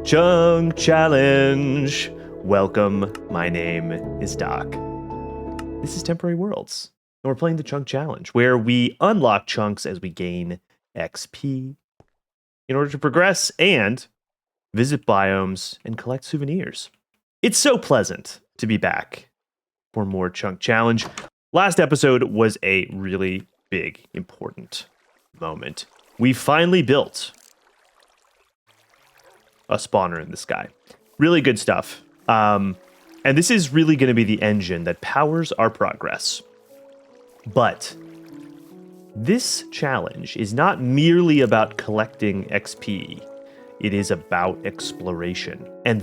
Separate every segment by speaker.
Speaker 1: Chunk Challenge. Welcome, my name is Doc. This is Temporary Worlds, and we're playing the Chunk Challenge, where we unlock chunks as we gain XP in order to progress and visit biomes and collect souvenirs. It's so pleasant to be back for more Chunk Challenge. Last episode was a really big, important moment. We finally built a spawner in the sky. Really good stuff. And this is really going to be the engine that powers our progress. But this challenge is not merely about collecting XP. It is about exploration. And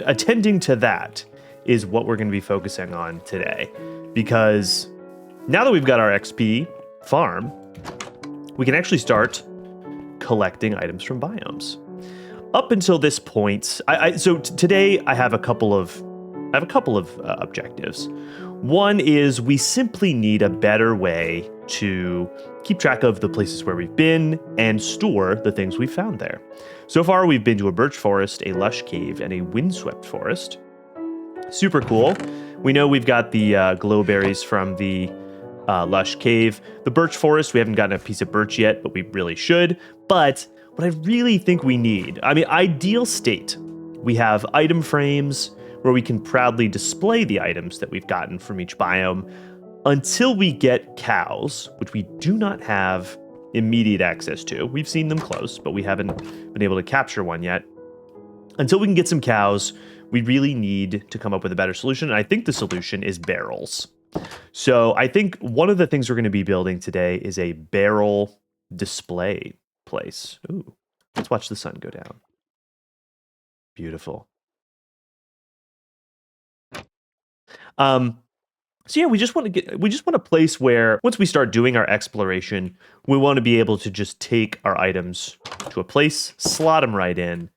Speaker 1: attending to that is what we're going to be focusing on today. Because now that we've got our XP farm, we can actually start collecting items from biomes. Up until this point, today I have a couple of objectives. One is we simply need a better way to keep track of the places where we've been and store the things we found there. So far, we've been to a birch forest, a lush cave, and a windswept forest. Super cool. We know we've got the glowberries from the lush cave. The birch forest, we haven't gotten a piece of birch yet, but we really should. But what I really think we need, ideal state, we have item frames where we can proudly display the items that we've gotten from each biome until we get cows, which we do not have immediate access to. We've seen them close, but we haven't been able to capture one yet. Until we can get some cows, we really need to come up with a better solution. And I think the solution is barrels. So I think one of the things we're going to be building today is a barrel display place. Ooh, let's watch the sun go down. Beautiful. So yeah, we just want a place where once we start doing our exploration, we want to be able to just take our items to a place, slot them right in,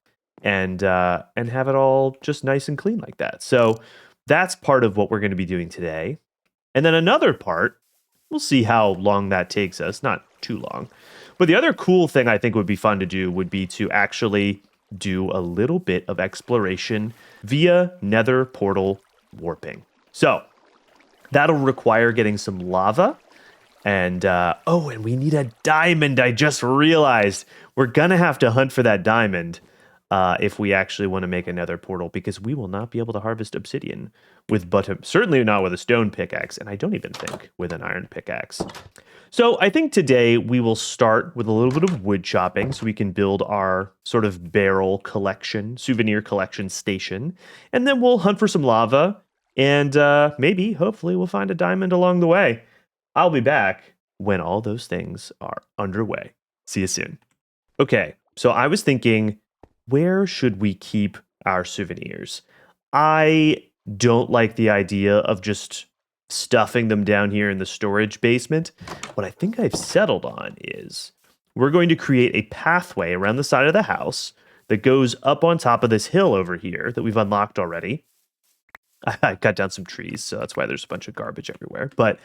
Speaker 1: and have it all just nice and clean like that. So that's part of what we're going to be doing today. And then another part, we'll see how long that takes us, not too long. But the other cool thing I think would be fun to do would be to actually do a little bit of exploration via nether portal warping. So that'll require getting some lava. And we need a diamond. I just realized we're going to have to hunt for that diamond if we actually want to make a nether portal, because we will not be able to harvest obsidian certainly not with a stone pickaxe, and I don't even think with an iron pickaxe. So I think today we will start with a little bit of wood chopping so we can build our sort of barrel collection, souvenir collection station, and then we'll hunt for some lava, and hopefully we'll find a diamond along the way. I'll be back when all those things are underway. See you soon. Okay, so I was thinking, where should we keep our souvenirs? I don't like the idea of just stuffing them down here in the storage basement. What I think I've settled on is we're going to create a pathway around the side of the house that goes up on top of this hill over here that we've unlocked already. I cut down some trees, so that's why there's a bunch of garbage everywhere. But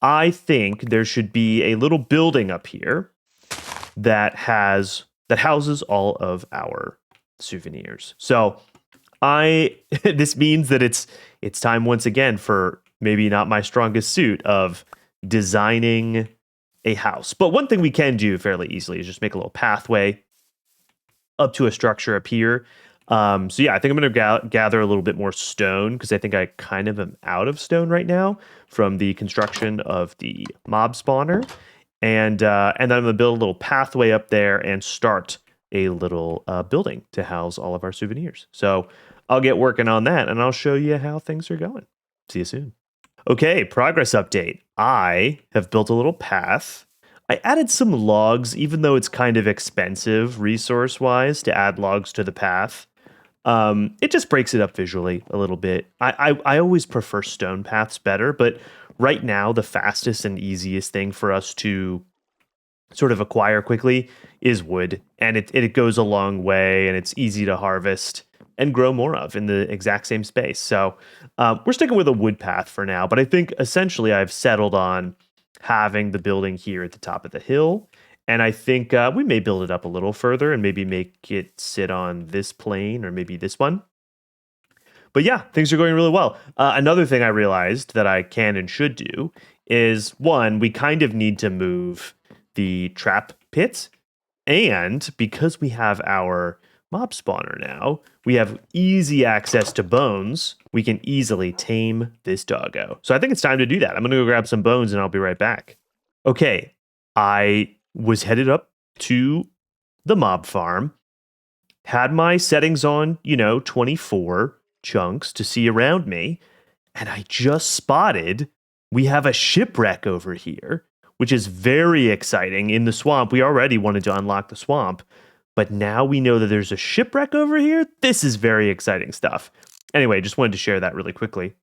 Speaker 1: I think there should be a little building up here that houses all of our souvenirs. So this means that it's time once again for maybe not my strongest suit of designing a house. But one thing we can do fairly easily is just make a little pathway up to a structure up here. I think I'm going to gather a little bit more stone, because I think I kind of am out of stone right now from the construction of the mob spawner. And then I'm going to build a little pathway up there and start a little building to house all of our souvenirs. So I'll get working on that, and I'll show you how things are going. See you soon. Okay, progress update. I have built a little path. I added some logs, even though it's kind of expensive resource-wise to add logs to the path. It just breaks it up visually a little bit. I always prefer stone paths better, but right now the fastest and easiest thing for us to sort of acquire quickly is wood, and it goes a long way, and it's easy to harvest and grow more of in the exact same space. So we're sticking with a wood path for now, but I think essentially I've settled on having the building here at the top of the hill And I think we may build it up a little further and maybe make it sit on this plane or maybe this one. But yeah, things are going really well. Another thing I realized that I can and should do is one, we kind of need to move the trap pit. And because we have our mob spawner now, we have easy access to bones. We can easily tame this doggo. So I think it's time to do that. I'm going to go grab some bones and I'll be right back. Okay, I was headed up to the mob farm, had my settings on, 24 chunks to see around me, and I just spotted we have a shipwreck over here, which is very exciting. In the swamp, we already wanted to unlock the swamp, but now we know that there's a shipwreck over here. This is very exciting stuff. Anyway, just wanted to share that really quickly.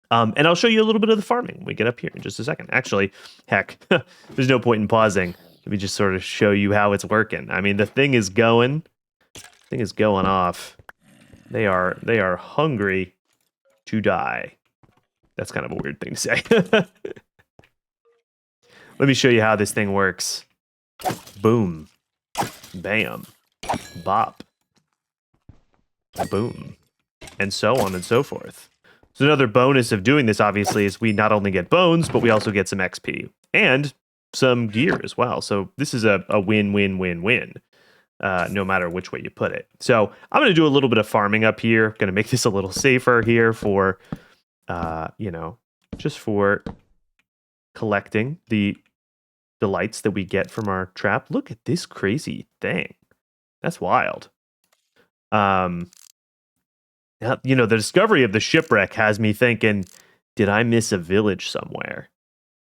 Speaker 1: And I'll show you a little bit of the farming when we get up here in just a second. Actually, heck, there's no point in pausing. Let me just sort of show you how it's working. I mean, the thing is going off. They are hungry to die. That's kind of a weird thing to say. Let me show you how this thing works. Boom. Bam. Bop. Boom. And so on and so forth. So another bonus of doing this, obviously, is we not only get bones, but we also get some XP. And some gear as well. So this is a win-win-win-win. No matter which way you put it. So I'm going to do a little bit of farming up here. Going to make this a little safer here for, just for collecting the delights that we get from our trap. Look at this crazy thing. That's wild. Now, the discovery of the shipwreck has me thinking, did I miss a village somewhere?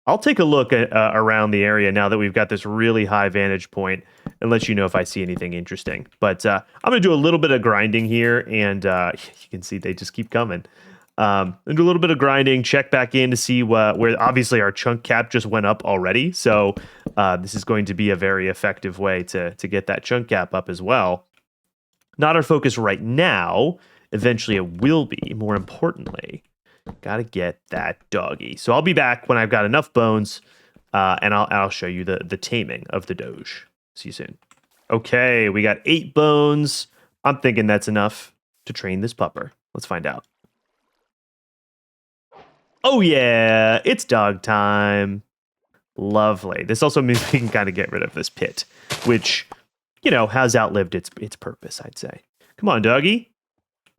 Speaker 1: I'll take a look at, around the area now that we've got this really high vantage point and let you know if I see anything interesting. But I'm going to do a little bit of grinding here, and you can see they just keep coming. And do a little bit of grinding, check back in to see where obviously our chunk cap just went up already. So this is going to be a very effective way to get that chunk cap up as well. Not our focus right now. Eventually it will be. More importantly, got to get that doggy. So I'll be back when I've got enough bones, and I'll show you the taming of the Doge. See you soon. Okay, we got 8 bones. I'm thinking that's enough to train this pupper. Let's find out. Oh yeah, it's dog time. Lovely. This also means we can kind of get rid of this pit, which, has outlived its purpose, I'd say. Come on, doggy.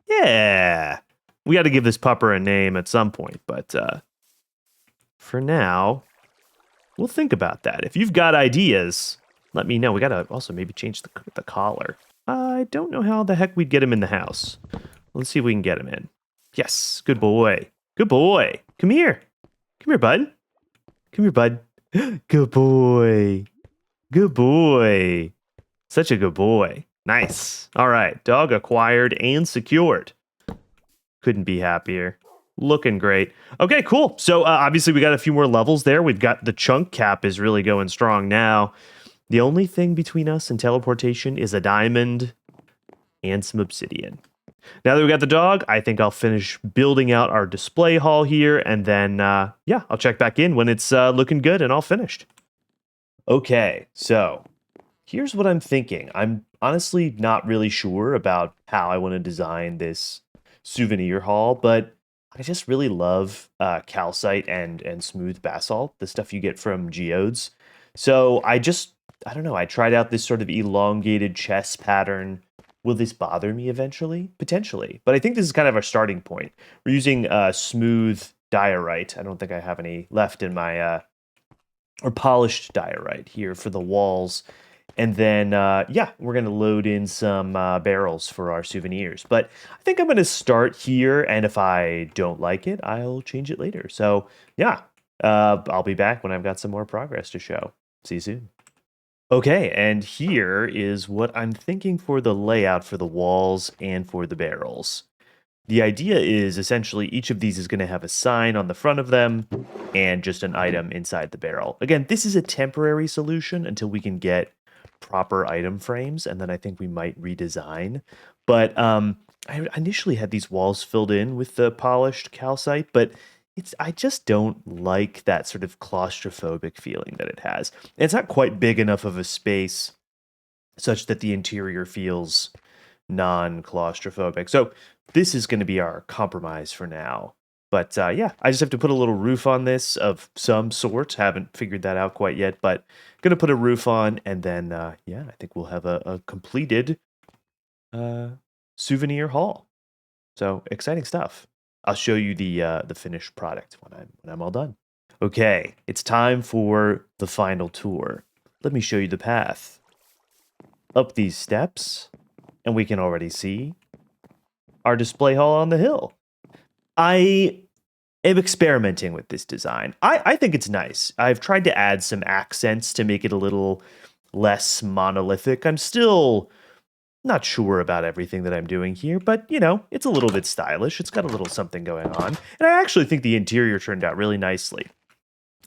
Speaker 1: Yeah. We got to give this pupper a name at some point, but for now, we'll think about that. If you've got ideas, let me know. We got to also maybe change the collar. I don't know how the heck we'd get him in the house. Let's see if we can get him in. Yes, good boy. Good boy. Come here. Come here, bud. Come here, bud. Good boy. Good boy. Such a good boy. Nice. All right. Dog acquired and secured. Couldn't be happier. Looking great. Okay, cool. So obviously we got a few more levels there. We've got the chunk cap is really going strong now. The only thing between us and teleportation is a diamond and some obsidian. Now that we got the dog, I think I'll finish building out our display hall here, and then, I'll check back in when it's looking good and all finished. Okay, so here's what I'm thinking. I'm honestly not really sure about how I want to design this souvenir hall, but I just really love calcite and smooth basalt, the stuff you get from geodes. So I don't know, I tried out this sort of elongated chess pattern. Will this bother me eventually? Potentially. But I think this is kind of our starting point. We're using smooth diorite. I don't think I have any left in my, or polished diorite here for the walls. And then, we're going to load in some barrels for our souvenirs. But I think I'm going to start here, and if I don't like it, I'll change it later. So, I'll be back when I've got some more progress to show. See you soon. Okay, and here is what I'm thinking for the layout for the walls and for the barrels. The idea is essentially each of these is going to have a sign on the front of them and just an item inside the barrel. Again, this is a temporary solution until we can get proper item frames, and then I think we might redesign. But I initially had these walls filled in with the polished calcite, but I just don't like that sort of claustrophobic feeling that it has. It's not quite big enough of a space such that the interior feels non-claustrophobic. So this is going to be our compromise for now. But yeah, I just have to put a little roof on this of some sort. Haven't figured that out quite yet, but going to put a roof on, and then yeah, I think we'll have a completed souvenir haul. So exciting stuff. I'll show you the finished product when I'm all done. Okay, it's time for the final tour. Let me show you the path. Up these steps, and we can already see our display hall on the hill. I am experimenting with this design. I think it's nice. I've tried to add some accents to make it a little less monolithic. I'm still not sure about everything that I'm doing here, but you know, it's a little bit stylish. It's got a little something going on. And I actually think the interior turned out really nicely.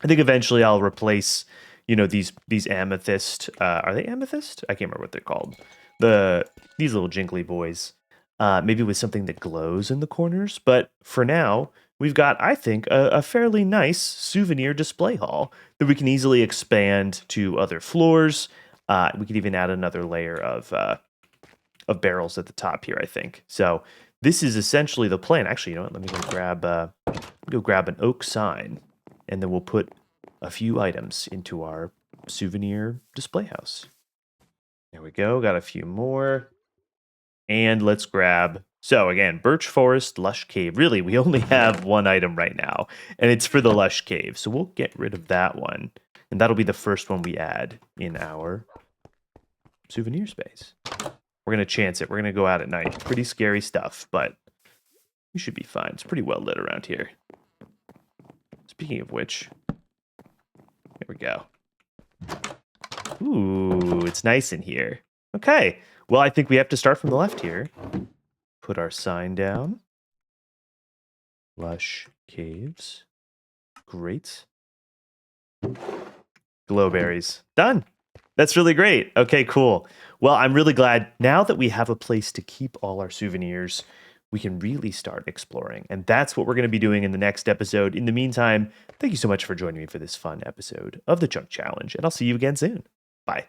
Speaker 1: I think eventually I'll replace, you know, these amethyst. Are they amethyst? I can't remember what they're called. These little jinkly boys. Maybe with something that glows in the corners. But for now, we've got, I think, a fairly nice souvenir display hall that we can easily expand to other floors. We could even add another layer of barrels at the top here, I think. So this is essentially the plan. Actually, you know what? Let me go grab an oak sign, and then we'll put a few items into our souvenir display house. There we go. Got a few more. And let's grab, so again, birch forest, lush cave. Really, we only have one item right now, and it's for the lush cave. So we'll get rid of that one, and that'll be the first one we add in our souvenir space. We're going to chance it. We're going to go out at night. Pretty scary stuff, but we should be fine. It's pretty well lit around here. Speaking of which, there we go. Ooh, it's nice in here. Okay. Well, I think we have to start from the left here. Put our sign down. Lush caves. Great. Glowberries. Done. That's really great. Okay, cool. Well, I'm really glad now that we have a place to keep all our souvenirs, we can really start exploring. And that's what we're going to be doing in the next episode. In the meantime, thank you so much for joining me for this fun episode of the Chunk Challenge, and I'll see you again soon. Bye.